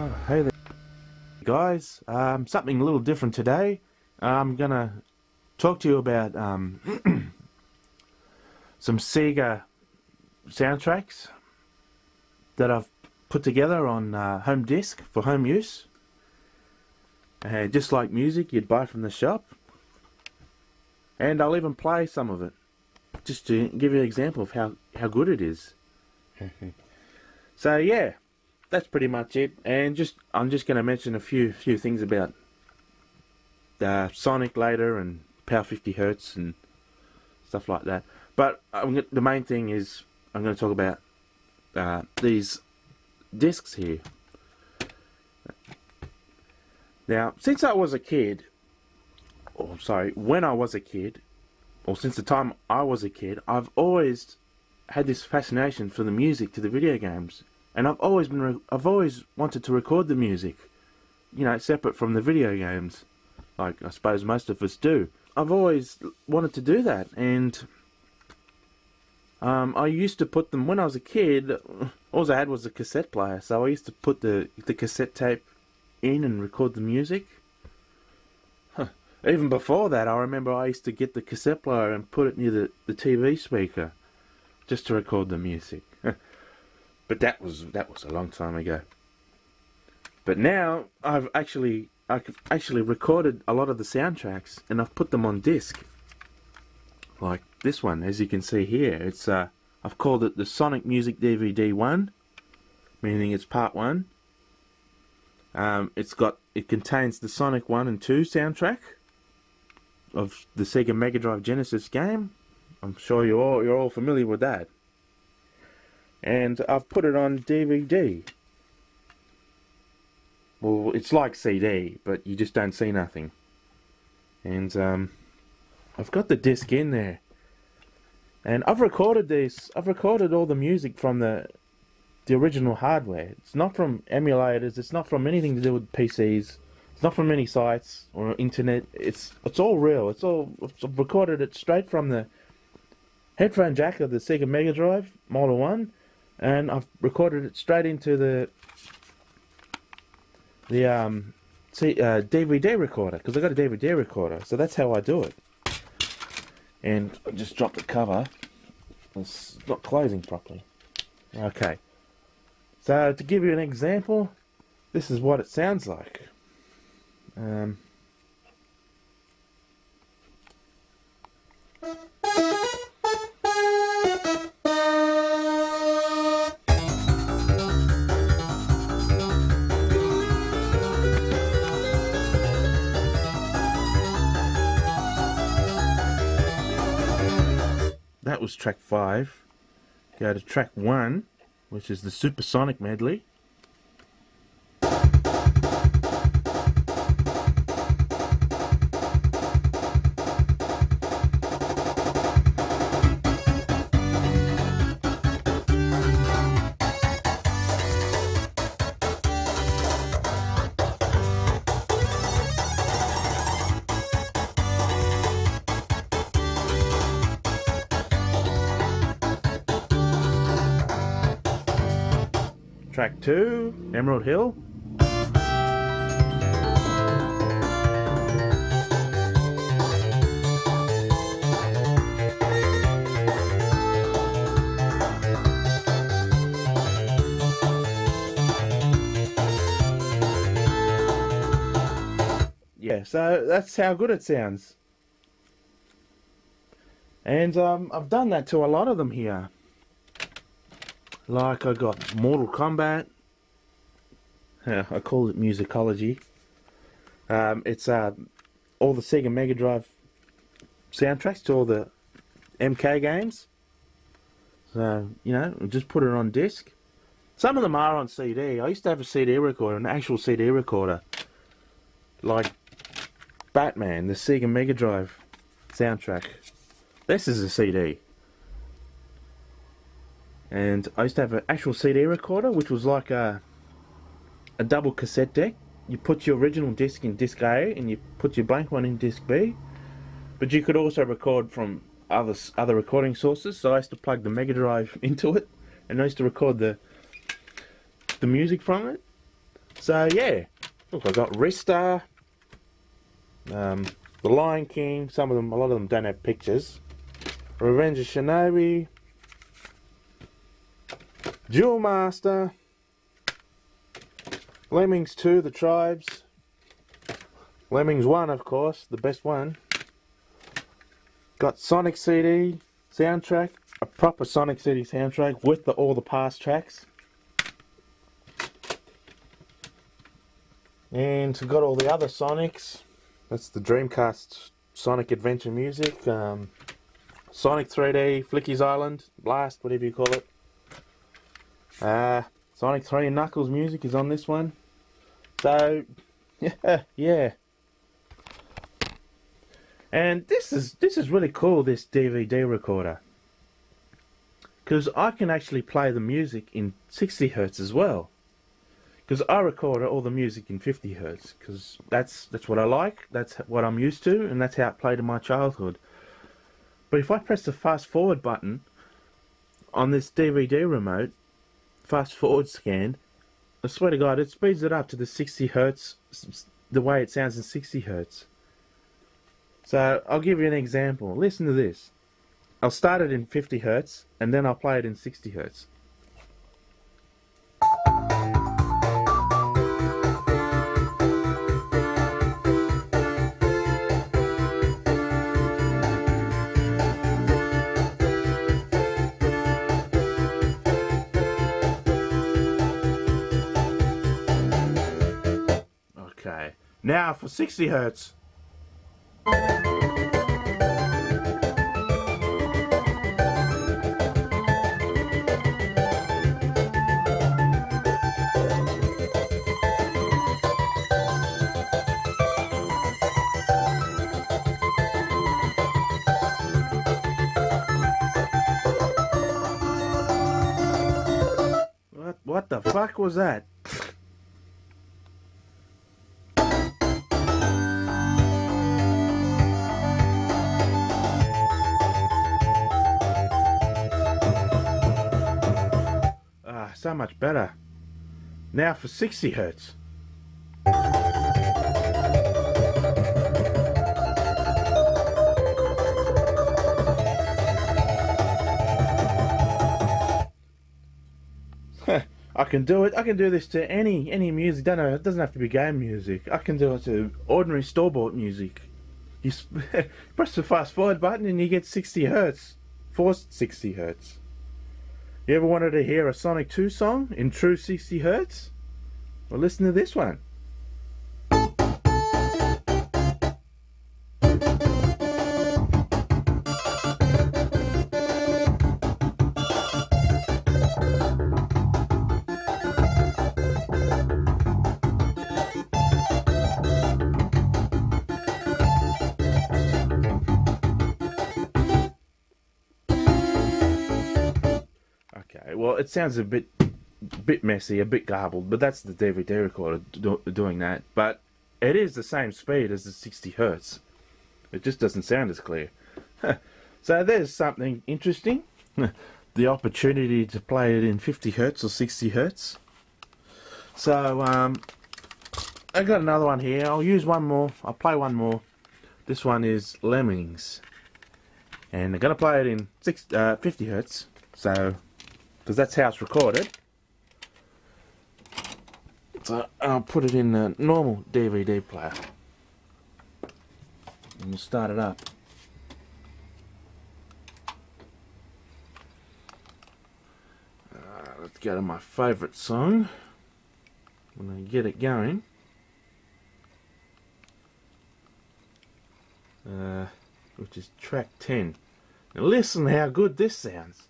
Hey there guys, something a little different today. I'm gonna talk to you about some SEGA soundtracks that I've put together on home disc for home use. Just like music you'd buy from the shop. And I'll even play some of it, just to give you an example of how good it is. So yeah, that's pretty much it. And I'm just going to mention a few things about Sonic later and Power 50 Hertz and stuff like that. But the main thing is I'm going to talk about these discs here. Now, since I was a kid, when I was a kid, or since the time I was a kid, I've always had this fascination for the music to the video games, and I've always wanted to record the music, you know, separate from the video games, like I suppose most of us do. I've always wanted to do that, and I used to put them when I was a kid. All I had was a cassette player, so I used to put the cassette tape in and record the music. Even before that, I remember I used to get the cassette player and put it near the TV speaker just to record the music. But that was a long time ago. But now I've actually recorded a lot of the soundtracks and I've put them on disc. Like this one, as you can see here. It's I've called it the Sonic Music DVD 1, meaning it's part 1. It contains the Sonic 1 and 2 soundtrack of the Sega Mega Drive Genesis game. I'm sure you're all familiar with that. And I've put it on DVD. Well, it's like CD, but you just don't see nothing. And I've got the disc in there. And I've recorded this. I've recorded all the music from the original hardware. It's not from emulators. It's not from anything to do with PCs. It's not from any sites or internet. It's all real. I've recorded it straight from the headphone jack of the Sega Mega Drive Model 1, and I've recorded it straight into the DVD recorder, because I got a DVD recorder. So that's how I do it. And I just dropped the cover. It's not closing properly. Okay. So to give you an example, this is what it sounds like. That was track 5. Go to track 1, which is the Supersonic medley. Track 2, Emerald Hill. Yeah, so that's how good it sounds. And I've done that to a lot of them here. Like I got Mortal Kombat. I call it musicology. It's all the Sega Mega Drive soundtracks to all the MK games. So, you know, just put it on disc. Some of them are on CD. I used to have a CD recorder, an actual CD recorder. Like Batman, the Sega Mega Drive soundtrack. This is a CD. And I used to have an actual CD recorder, which was like a double cassette deck. You put your original disc in disc A, and you put your blank one in disc B. But you could also record from other recording sources. So I used to plug the Mega Drive into it, and I used to record the music from it. So yeah, look, I got Rista, The Lion King. Some of them, a lot of them don't have pictures. Revenge of Shinobi, Duel Master, Lemmings 2, The Tribes, Lemmings 1, of course, the best one. Got Sonic CD soundtrack, a proper Sonic CD soundtrack with all the past tracks. And we've got all the other Sonics. That's the Dreamcast Sonic Adventure music. Sonic 3D, Flicky's Island, Blast, whatever you call it. Sonic 3 and Knuckles music is on this one. So, yeah. And this is really cool, this DVD recorder. Because I can actually play the music in 60 Hz as well. Because I record all the music in 50 Hz. Because that's what I like, that's what I'm used to, and that's how it played in my childhood. But if I press the fast forward button on this DVD remote, fast forward scan, I swear to God, it speeds it up to the 60 Hz, the way it sounds in 60 Hz. So I'll give you an example. Listen to this. I'll start it in 50 Hz and then I'll play it in 60 Hz. Okay, now for 60 Hz. What the fuck was that? So much better. Now for 60 Hz. I can do it. I can do this to any music. It doesn't have to be game music. I can do it to ordinary store-bought music. You press the fast forward button and you get 60 Hz. Forced 60 Hz. You ever wanted to hear a Sonic 2 song in true 60 Hz? Well, listen to this one. Well, it sounds a bit messy, a bit garbled, but that's the DVD recorder doing that. But it is the same speed as the 60 Hz. It just doesn't sound as clear. So there's something interesting. The opportunity to play it in 50 Hz or 60 Hz. So I got another one here. I'll use one more. I'll play one more. This one is Lemmings. And I'm going to play it in 50 Hz. So... because that's how it's recorded. So I'll put it in a normal DVD player. And we'll start it up. Let's go to my favourite song. When I get it going. Which is track 10. Now listen how good this sounds.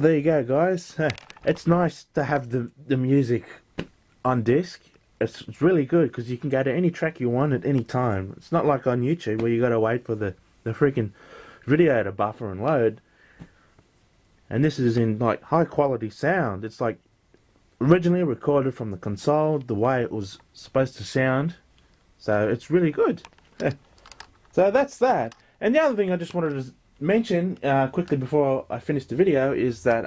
So there you go, guys. It's nice to have the music on disc. It's really good because you can go to any track you want at any time. It's not like on YouTube where you got to wait for the freaking video to buffer and load. And this is in like high quality sound. It's like originally recorded from the console, the way it was supposed to sound. So it's really good. So that's that. And the other thing I just wanted to mention quickly before I finish the video is that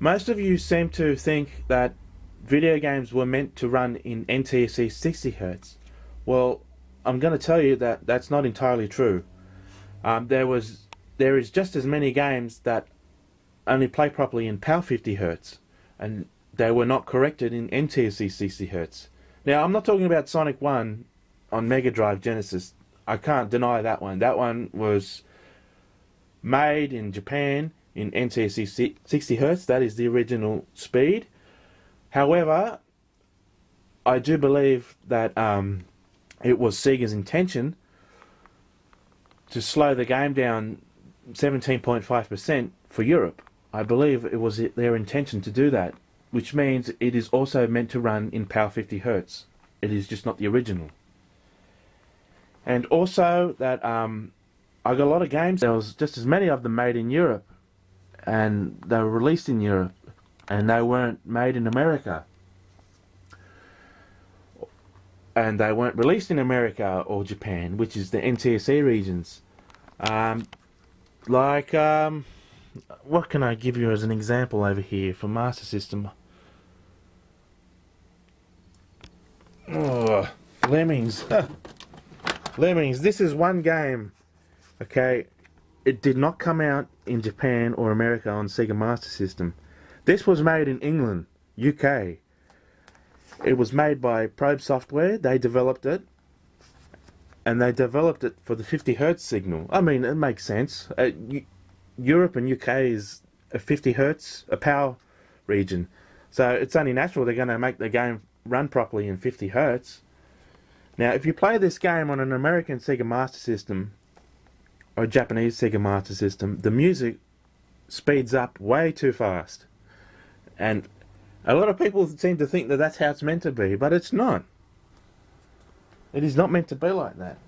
most of you seem to think that video games were meant to run in NTSC 60Hz. Well, I'm going to tell you that that's not entirely true. There is just as many games that only play properly in PAL 50Hz, and they were not corrected in NTSC 60Hz. Now, I'm not talking about Sonic 1 on Mega Drive Genesis. I can't deny that one. That one was made in Japan in NTSC 60Hz. That is the original speed. However, I do believe that it was Sega's intention to slow the game down 17.5% for Europe. I believe it was their intention to do that, which means it is also meant to run in PAL 50Hz. It is just not the original. And also that I got a lot of games, there was just as many of them made in Europe, and they were released in Europe, and they weren't made in America. And they weren't released in America or Japan, which is the NTSC regions. What can I give you as an example over here for Master System? Oh, Lemmings. Lemmings, this is one game. Okay, it did not come out in Japan or America on Sega Master System. This was made in England, UK. It was made by Probe Software. They developed it, and they developed it for the 50Hz signal. I mean, it makes sense. Europe and UK is a 50Hz, a PAL region, so it's only natural they're going to make the game run properly in 50Hz. Now, if you play this game on an American Sega Master System or a Japanese Sega Master System, the music speeds up way too fast. And a lot of people seem to think that that's how it's meant to be, but it's not. It is not meant to be like that.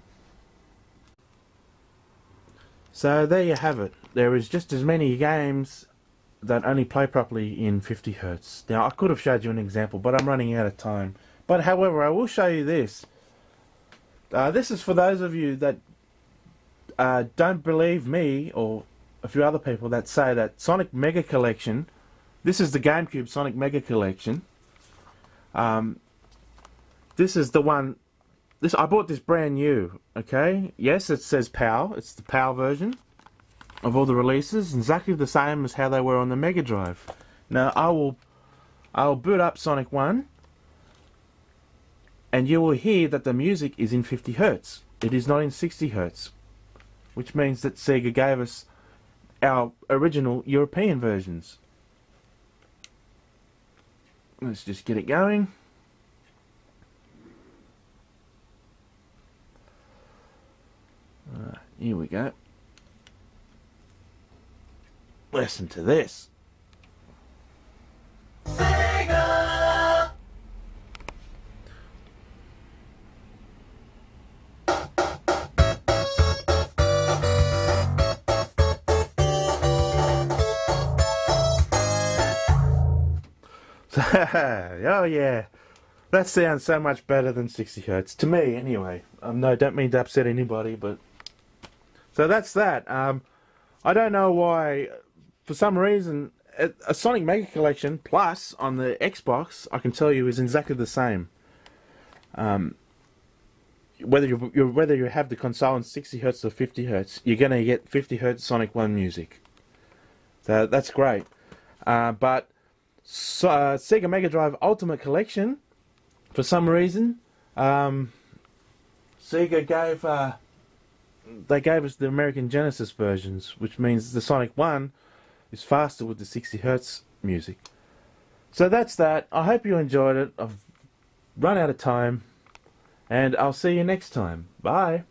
So there you have it. There is just as many games that only play properly in 50Hz. Now, I could have showed you an example, but I'm running out of time. But however, I will show you this. This is for those of you that don't believe me or a few other people that say that Sonic Mega Collection, this is the GameCube Sonic Mega Collection. This is the one, I bought this brand new, okay? Yes, it says PAL, it's the PAL version of all the releases, exactly the same as how they were on the Mega Drive. Now, I will boot up Sonic 1, and you will hear that the music is in 50Hz. It is not in 60Hz, which means that Sega gave us our original European versions. Let's just get it going. Here we go. Listen to this. SEGA! Oh yeah, that sounds so much better than 60Hz to me, anyway. No, don't mean to upset anybody, but so that's that. I don't know why, for some reason, a Sonic Mega Collection Plus on the Xbox, I can tell you, is exactly the same. Whether you have the console in 60Hz or 50Hz, you're going to get 50Hz Sonic 1 music. So that's great. But Sega Mega Drive Ultimate Collection, for some reason, Sega gave us the American Genesis versions, which means the Sonic 1 is faster with the 60Hz music. So that's that. I hope you enjoyed it. I've run out of time, and I'll see you next time. Bye.